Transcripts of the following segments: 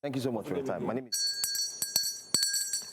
Thank you so much for your time. My name is...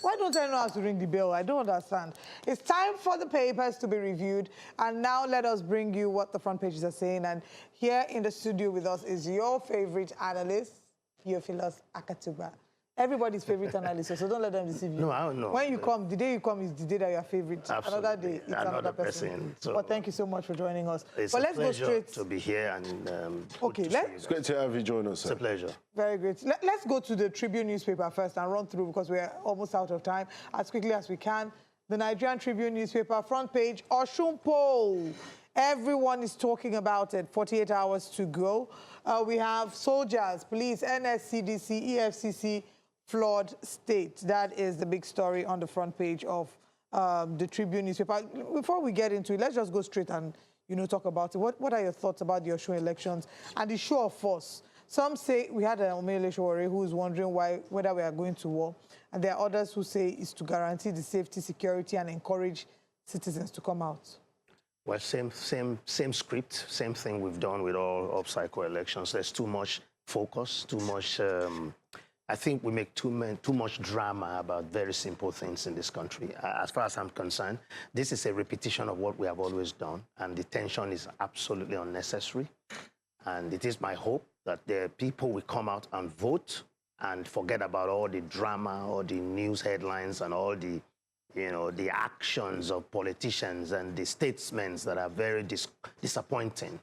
Why don't I know how to ring the bell? I don't understand. It's time for the papers to be reviewed. And now let us bring you what the front pages are saying. And here in the studio with us is your favorite analyst, Theophilus Akatugba. Everybody's favorite analyst, so don't let them deceive you. No, I don't know. When you come, the day you come is the day that you are favorite. Absolutely. Another day, it's another person. So but thank you so much for joining us. It's but a let's pleasure go straight to be here. And okay, It's great to have you join us, sir. It's a pleasure. Very great. Let's go to the Tribune newspaper first and run through, because we're almost out of time, as quickly as we can. The Nigerian Tribune newspaper, front page, Osun poll. Everyone is talking about it. 48 hours to go. We have soldiers, police, NSCDC, EFCC, flawed state. That is the big story on the front page of the Tribune newspaper. Before we get into it, let's just go straight and talk about it. What are your thoughts about the Osun elections and the show of force? Some say we had an Omele Showore who is wondering whether we are going to war, and there are others who say it's to guarantee the safety, security, and encourage citizens to come out. Well, same script, same thing we've done with all up-cycle elections. There's too much focus, too much. I think we make too much drama about very simple things in this country. As far as I'm concerned, this is a repetition of what we have always done, and the tension is absolutely unnecessary. And it is my hope that the people will come out and vote and forget about all the drama, all the news headlines, and all the, the actions of politicians and the statesmen that are very disappointing.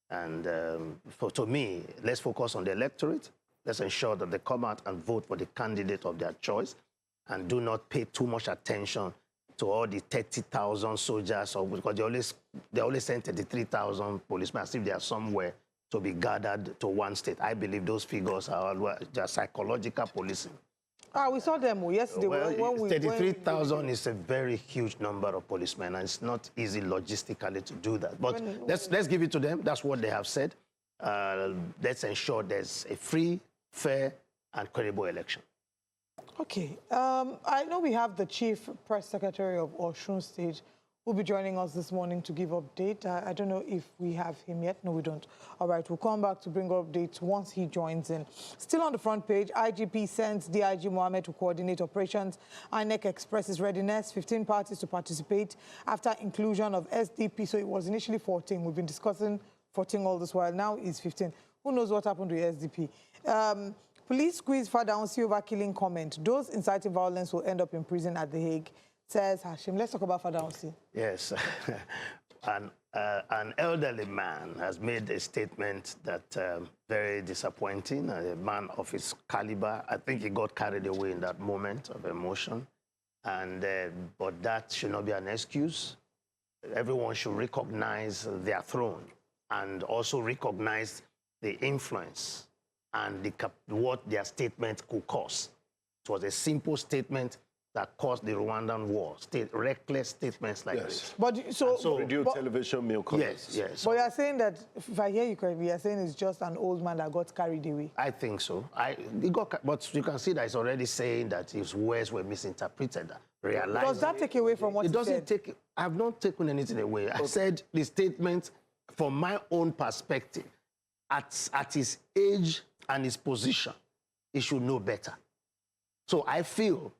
And to me, let's focus on the electorate. Let's ensure that they come out and vote for the candidate of their choice, and do not pay too much attention to all the 30,000 soldiers, because they always send 33,000 policemen as if they are somewhere to be gathered to one state. I believe those figures are just psychological policing. We saw them yesterday. Well, 33,000 is a very huge number of policemen, and it's not easy logistically to do that. But let's give it to them. That's what they have said. Let's ensure there's a free, fair, and credible election. Okay. I know we have the Chief Press Secretary of Osun State who will be joining us this morning to give update. I don't know if we have him yet. No, we don't. All right, we'll come back to bring updates once he joins in. Still on the front page, IGP sends DIG Mohammed to coordinate operations. INEC expresses readiness, 15 parties to participate after inclusion of SDP. So it was initially 14. We've been discussing 14 all this while. Now it's 15. Who knows what happened to SDP? Police squeeze Fadahunsi over killing comment. Those inciting violence will end up in prison at The Hague, says Hashim. Let's talk about Fadahunsi. Yes. An elderly man has made a statement that very disappointing. A man of his caliber, I think he got carried away in that moment of emotion. And but that should not be an excuse. Everyone should recognize their throne and also recognize the influence and what their statement could cause. It was a simple statement that caused the Rwandan war. Reckless statements like this. But so radio, television, mail colors. Yes. But you're saying that, if I hear you correctly, you're saying it's just an old man that got carried away. I think so. But you can see that it's already saying that his words were misinterpreted. Does that take away from what he said? I have not taken anything away. I said the statement, from my own perspective, at his age and his position, he should know better. So I feel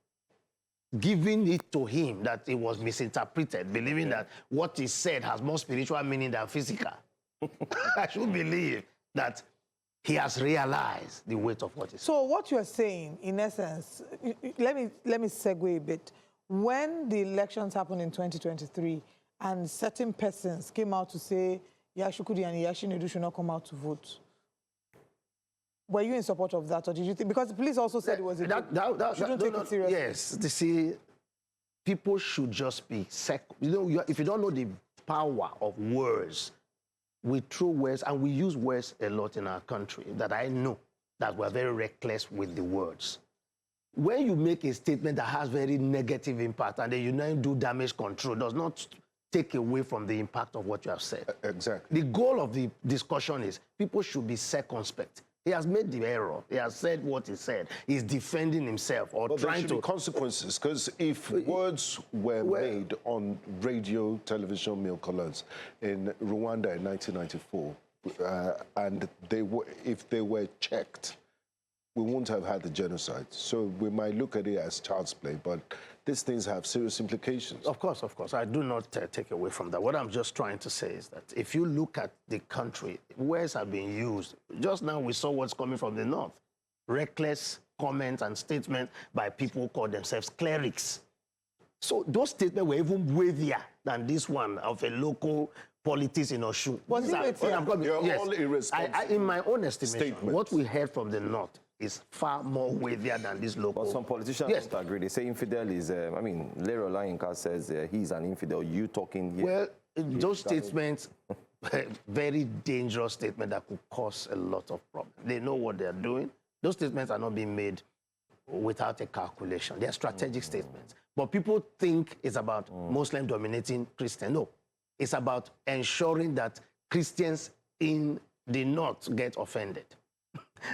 giving it to him that it was misinterpreted, believing that what he said has more spiritual meaning than physical. I should believe that he has realized the weight of what he said. So what you're saying, in essence, let me segue a bit. When the elections happened in 2023 and certain persons came out to say Yashukudi and Yashinedu should not come out to vote, were you in support of that, or did you think, because the police also said it was a joke, shouldn't take it seriously? Yes, you see, people should just be if you don't know the power of words, we throw words, and we use words a lot in our country, that I know that we're very reckless with the words. When you make a statement that has very negative impact and then you then do damage control, does not take away from the impact of what you have said. Exactly. The goal of the discussion is people should be circumspect. He has made the error. He has said what he said. He's defending himself or but trying there should be consequences, because if words were made on radio, television, mail colors in Rwanda in 1994, and if they were checked, we won't have had the genocide. So we might look at it as child's play, but these things have serious implications. Of course, of course. I do not take away from that. What I'm just trying to say is that if you look at the country, words have been used. Just now we saw what's coming from the north. Reckless comments and statements by people who call themselves clerics. So those statements were even weightier than this one of a local politics in Osun. You're all irresponsible. In my own estimation, what we heard from the north is far more weightier than this local. But some politicians don't agree. They say infidel is, I mean, Lero Lainka says he's an infidel. You talking here? Well, those statements, very dangerous statement that could cause a lot of problems. They know what they're doing. Those statements are not being made without a calculation. They're strategic statements. But people think it's about Muslim dominating Christian. No, it's about ensuring that Christians in the north get offended.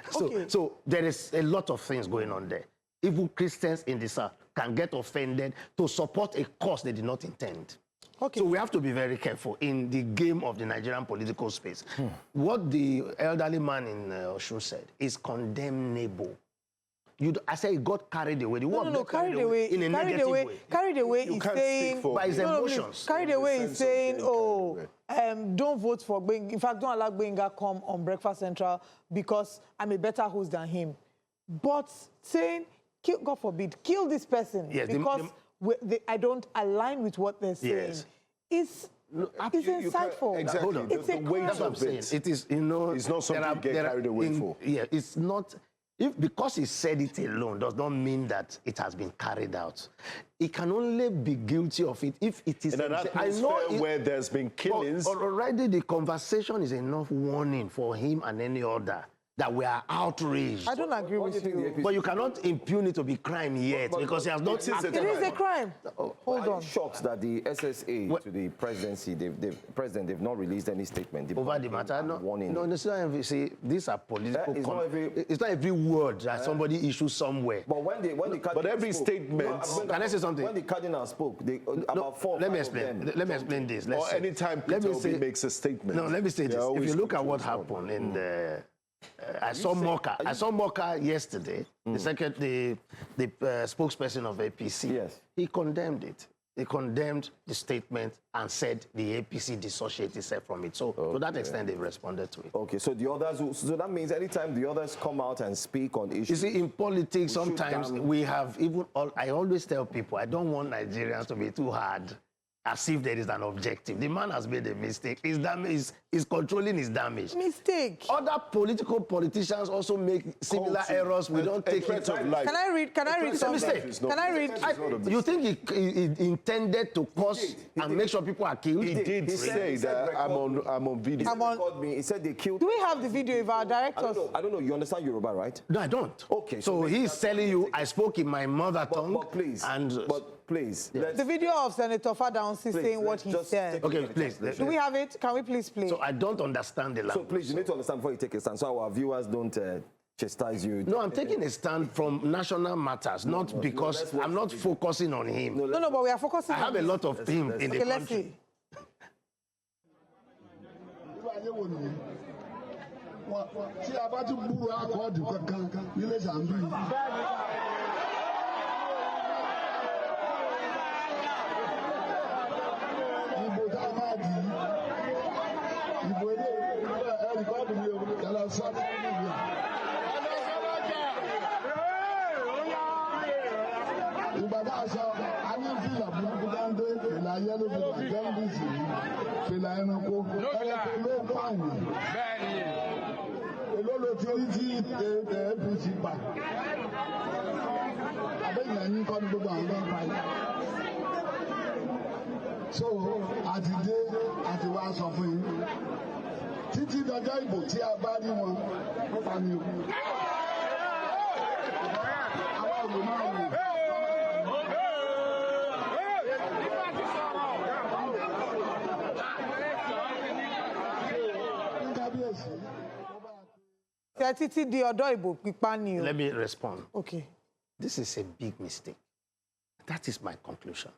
So there is a lot of things going on there. Even Christians in the south can get offended to support a cause they did not intend. Okay. So we have to be very careful in the game of the Nigerian political space. What the elderly man in Osun said is condemnable. I say he got carried away. The word carried away in a negative way. Carried away is saying by his emotions. Carried away is saying, don't vote for Gbenga. In fact, don't allow Gbenga come on Breakfast Central because I'm a better host than him. But saying, God forbid, kill this person because I don't align with what they're saying. It's insightful. Exactly. It's a crime. That's what I'm saying. It is, you know, it's not something to get carried away for. Yeah, it's not. Because he said it alone does not mean that it has been carried out. He can only be guilty of it if it is... In an atmosphere where there's been killings... Already the conversation is enough warning for him and any other that we are outraged. I don't agree with you. But you cannot impugn it to be crime yet because he has not acted. It is a crime. Hold on. Shocked that the SSA to the presidency, they've not released any statement. Over the matter? No, it's not every, see, these are political... It's not every word that somebody issues somewhere. But when the but every statement... Can I say something? When the cardinal spoke, about four... Let me explain this. Or anytime Peter Obi makes a statement. No, let me say this. If you look at what happened in the... I saw Moka yesterday, the spokesperson of APC. Yes. He condemned it. He condemned the statement and said the APC dissociated itself from it. So to that extent, they've responded to it. Okay, so the others, so that means anytime the others come out and speak on issues... You see, in politics, sometimes we have even... I always tell people, I don't want Nigerians to be too hard, as if there is an objective. The man has made a mistake. His damage is controlling his damage. Mistake. Other politicians also make similar errors. We don't take it. Can I read something? Can I read? You think he intended to cause and make sure people are killed? He did say that I'm on video. He said they killed... Do we have the video of our directors? I don't know. You understand Yoruba, right? No, I don't. Okay. So he's telling you, I spoke in my mother tongue. But please. Please. The video of Senator Fadahunsi saying what he said. Okay, please. Do we have it? Can we please play? So I don't understand the language. So please, you need to understand before you take a stand, so our viewers don't chastise you. No, I'm taking a stand from national matters, not because I'm not focusing on him. No, but we are focusing on I have a lot of him in the country. Let's see. So, àtidé àti wá sọ fún yín títí dọjọ́ ìbò tí a bá rí wọn ó pa ní òkú. Àwọn òbí máa wò. Títí di ọjọ́ ìbò pípa ni o. Let me respond. Okay. This is a big mistake. That is my conclusion.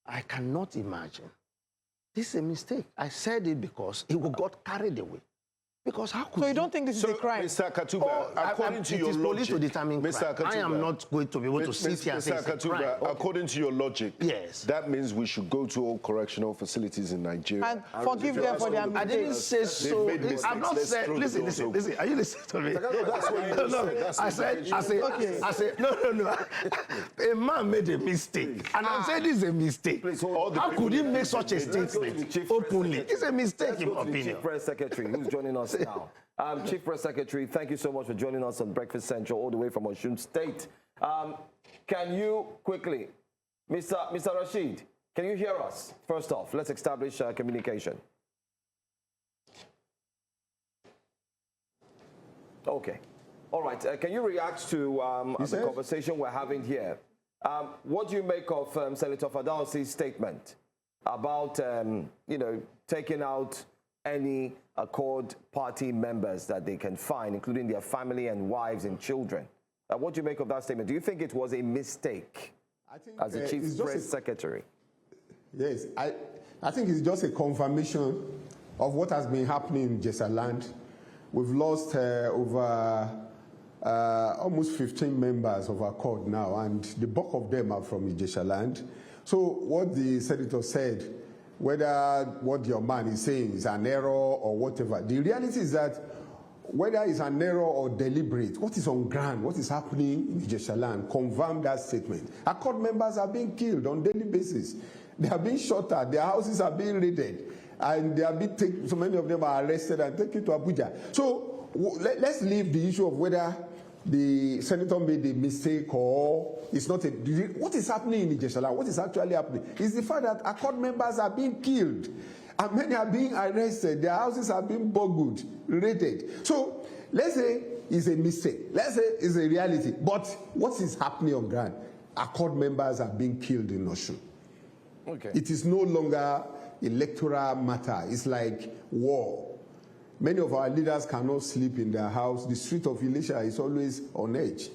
I cannot imagine. This is a mistake. I said it because he got carried away. Because how could So you don't think this is a crime? Mr. Akatugba, according to your it is police logic, to determine Mr. crime. I am Akatugba, not going to be able to sit here and say Mr. it's a crime. Akatugba, Okay. according to your logic, Yes. that means we should go to all correctional facilities in Nigeria. And forgive them for their I didn't mistakes. say so. made mistakes. I've not Let's said. throw the Listen. Are you listening to me? That's what you said. That's I said. No. A man made a mistake, and I'm saying this is a mistake. How could he make such a statement openly? It's a mistake, in my opinion. Chief Press Secretary, who's joining us now. Chief Press Secretary, thank you so much for joining us on Breakfast Central, all the way from Osun State. Can you quickly, Mr. Rashid, can you hear us? First off, let's establish communication. Okay. All right. Can you react to the conversation we're having here? What do you make of Senator Fadahunsi's statement about, taking out any Accord Party members that they can find, including their family and wives and children? What do you make of that statement? Do you think it was a mistake as a Chief Press Secretary? Yes, I think it's just a confirmation of what has been happening in Jesaland. We've lost over almost 15 members of Accord now, and the bulk of them are from Jesaland. So what the senator said, whether what your man is saying is an error or whatever, the reality is that whether it's an error or deliberate, what is on ground, what is happening in Jesaland, confirm that statement. Accord members are being killed on a daily basis. They are being shot at, their houses are being raided, and they are being taken, so many of them are arrested and taken to Abuja. So let's leave the issue of whether the senator made a mistake or it's not a... What is happening in Jesaland, what is actually happening, is the fact that Accord members are being killed, and many are being arrested, their houses are being burgled, raided. So let's say it's a mistake, let's say it's a reality, but what is happening on ground? Accord members are being killed in Osun. Okay. It is no longer electoral matter. It's like war. Many of our leaders cannot sleep in their house. The street of Ilesa is always on edge.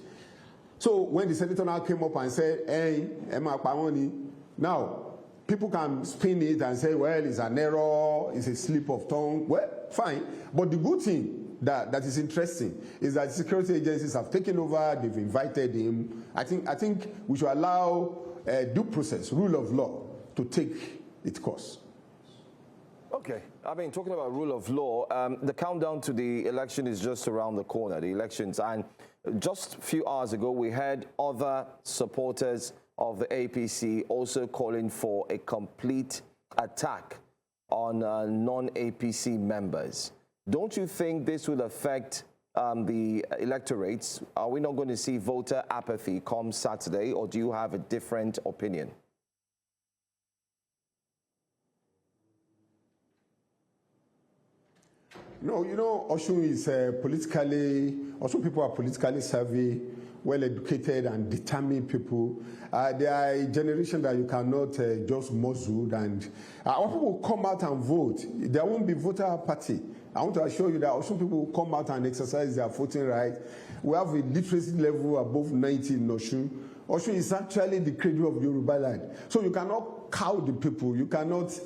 So when the senator now came up and said, hey, Emma Pawoni, now people can spin it and say, well, it's an error, it's a slip of tongue. Well, fine. But the good thing that is interesting is that security agencies have taken over, they've invited him. I think we should allow due process, rule of law, to take its course. Okay. I mean, talking about rule of law, the countdown to the election is just around the corner, the elections. And just a few hours ago, we had other supporters of the APC also calling for a complete attack on non-APC members. Don't you think this will affect the electorates? Are we not going to see voter apathy come Saturday, or do you have a different opinion? No, you know, Osun is Osun people are politically savvy, well-educated and determined people. They are a generation that you cannot just muzzle, and our people will come out and vote. There won't be voter apathy. I want to assure you that Osun people will come out and exercise their voting right. We have a literacy level above 90 in Osun. Osun is actually the cradle of Yoruba land. So you cannot cow the people. You cannot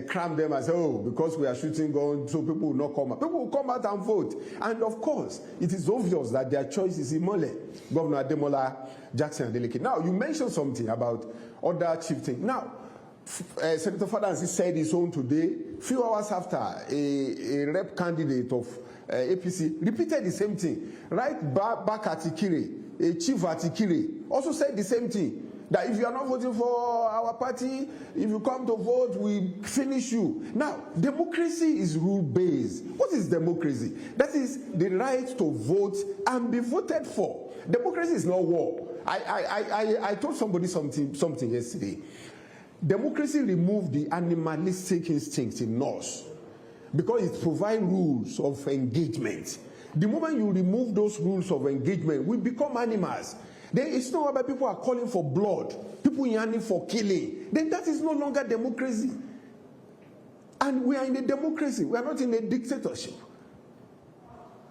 cram them and say, oh, because we are shooting guns, so people will not come out. People will come out and vote. And of course, it is obvious that their choice is Imole, Governor Ademola, Jackson Adeleke. Now, you mentioned something about other chieftains. Now, Senator Fadahunsi said his own today. Few hours after, a rep candidate of APC repeated the same thing. Right back at Ikire, a chief at Ikire also said the same thing. That if you are not voting for our party, if you come to vote, we finish you. Now, democracy is rule-based. What is democracy? That is the right to vote and be voted for. Democracy is not war. I told somebody something yesterday. Democracy removed the animalistic instinct in us because it provides rules of engagement. The moment you remove those rules of engagement, we become animals. Then it's not about people are calling for blood, people yearning for killing. Then that is no longer democracy. And we are in a democracy. We are not in a dictatorship.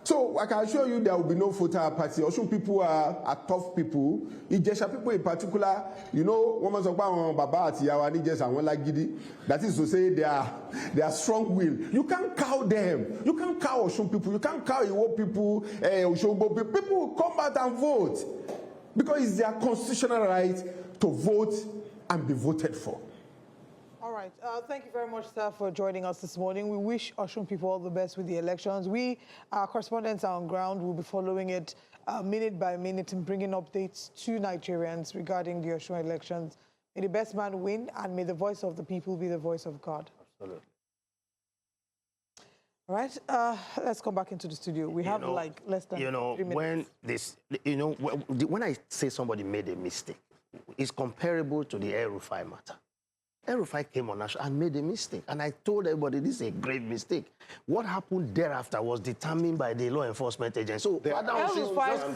So I can assure you there will be no voter apathy. Osun people are tough people. Ijesha people in particular, you know, one man about Baba at Yawa Ijesha and Lagidi. That is to say they are strong will. You can't cow them. You can't cow Osun people. You can't cow Iwo people, Oshogbo people. People will come out and vote because it's their constitutional right to vote and be voted for. All right. Thank you very much, sir, for joining us this morning. We wish Osun people all the best with the elections. Our correspondents are on ground. We'll be following it minute by minute and bringing updates to Nigerians regarding the Osun elections. May the best man win, and may the voice of the people be the voice of God. Absolutely. All right. Let's come back into the studio. We have like less than 3 minutes. When I say somebody made a mistake, it's comparable to the El-Rufai matter. El-Rufai came on national and made a mistake. And I told everybody this is a grave mistake. What happened thereafter was determined by the law enforcement agency. So there are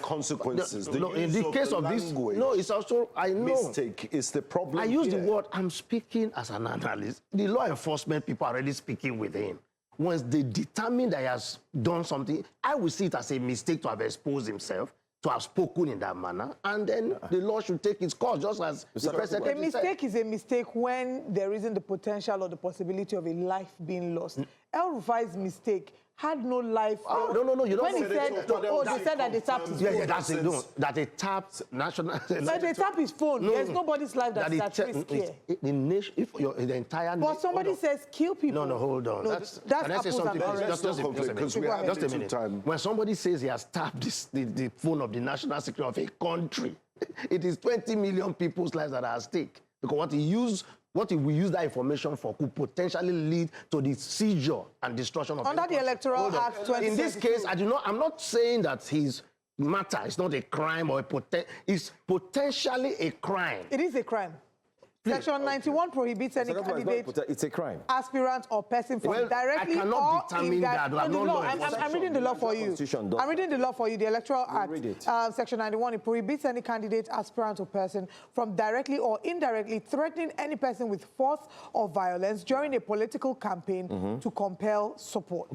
consequences. In the case of this, it's also, I know. Mistake is the problem. I use the word, I'm speaking as an analyst. The law enforcement people are already speaking with him. Once they determine that he has done something, I will see it as a mistake to have exposed himself, to have spoken in that manner, and then the law should take its course, just as the president said. A mistake is a mistake when there isn't the potential or the possibility of a life being lost. El-Rufai's mistake had no life. No, you don't when he said, they said that they tapped his phone. Yeah, that's it. No, that they tapped national. But they tap his phone. There's nobody's life that's at risk here. The nation, if the entire. But somebody says kill people. No, hold on. No, that's can I say something? Just a minute. When somebody says he has tapped the phone of the national security of a country, it is 20 million people's lives that are at stake. Because what he will use that information for could potentially lead to the seizure and destruction of. Under the Electoral Act 2022. In this case, I'm not saying that his matter is not a crime or it's potentially a crime. It is a crime. Section 91 prohibits any candidate, it's a crime, aspirant, or person from directly I cannot determine that. I'm reading the law for you. I'm reading the law for you. The Electoral Act, Section 91, it prohibits any candidate, aspirant, or person from directly or indirectly threatening any person with force or violence during a political campaign to compel support.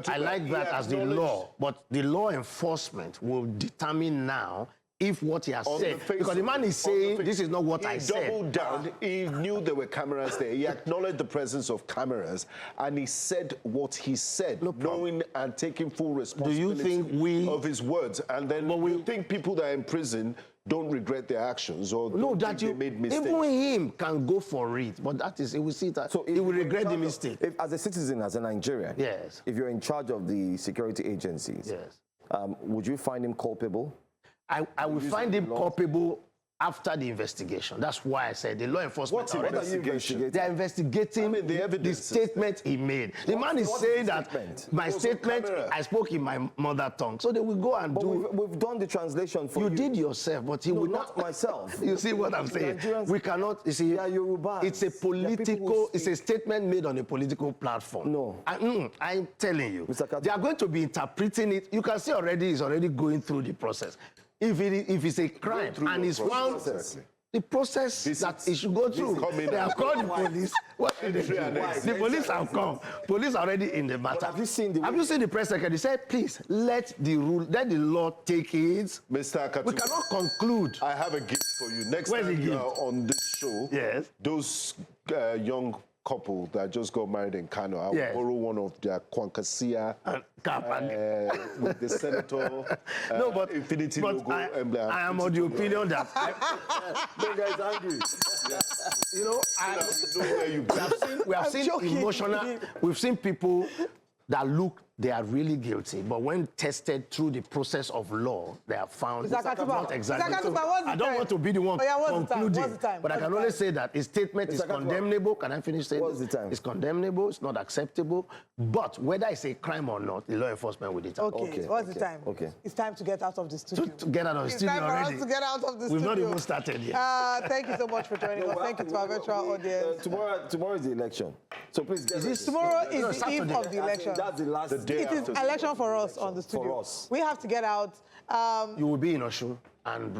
I like that as the law, but the law enforcement will determine now if what he has said, because the man is saying this is not what I said. He doubled down. He knew there were cameras there. He acknowledged the presence of cameras, and he said what he said, knowing and taking full responsibility of his words. And then you think people that are in prison don't regret their actions or they made mistakes? Even him can go for it, but that is, he will see that. So he will regret the mistake. If, as a citizen, as a Nigerian, yes, if you're in charge of the security agencies, yes, would you find him culpable? I will find him culpable after the investigation. That's why I said the law enforcement What are you investigating? They are investigating the statement he made. The man is saying that my statement, I spoke in my mother tongue. So they will go and do. We've done the translation for you. You did yourself, but he will not. Myself. You see what I'm saying? We cannot, you see, it's a political, it's a statement made on a political platform. No. I'm telling you. They are going to be interpreting it. You can see already, it's already going through the process. If it's a crime and it's found, the process that it should go through, they have called the police. What did they do? The police have come. Police are already in the matter. Have you seen the press secretary? He said, please, let the law take it. Mr. Akatugba, we cannot conclude. I have a gift for you. Next time you are on this show, yes, those young couple that just got married in Kano, I'll borrow one of their Kwankasia with the senator infinity logo emblem. I am of the opinion that the guy's angry. We have seen emotional. We've seen people that look, they are really guilty, but when tested through the process of law, they are found not exactly. I don't want to be the one concluding, but I can only say that his statement is condemnable. Can I finish saying this? It's condemnable, it's not acceptable, but whether it's a crime or not, the law enforcement will determine. Okay, what's the time? Okay. It's time to get out of the studio. To get out of the studio already. It's time for us to get out of the studio. We've not even started yet. Thank you so much for joining us. Thank you to our virtual audience. Tomorrow is the election, so please get ready. Tomorrow is the eve of the election. That's the last day. It is election for us on the studio. For us. We have to get out. You will be in Osun. And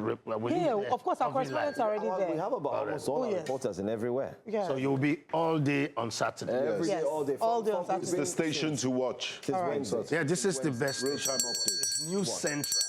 of course, our correspondents are already there. We have about almost all our reporters in everywhere. Yeah. So you'll be all day on Saturday. Every day, Yes, all day. all day on Saturday. It's the station to watch. It's Wednesday. Yeah, this is the best. Real-time update. It's News Central.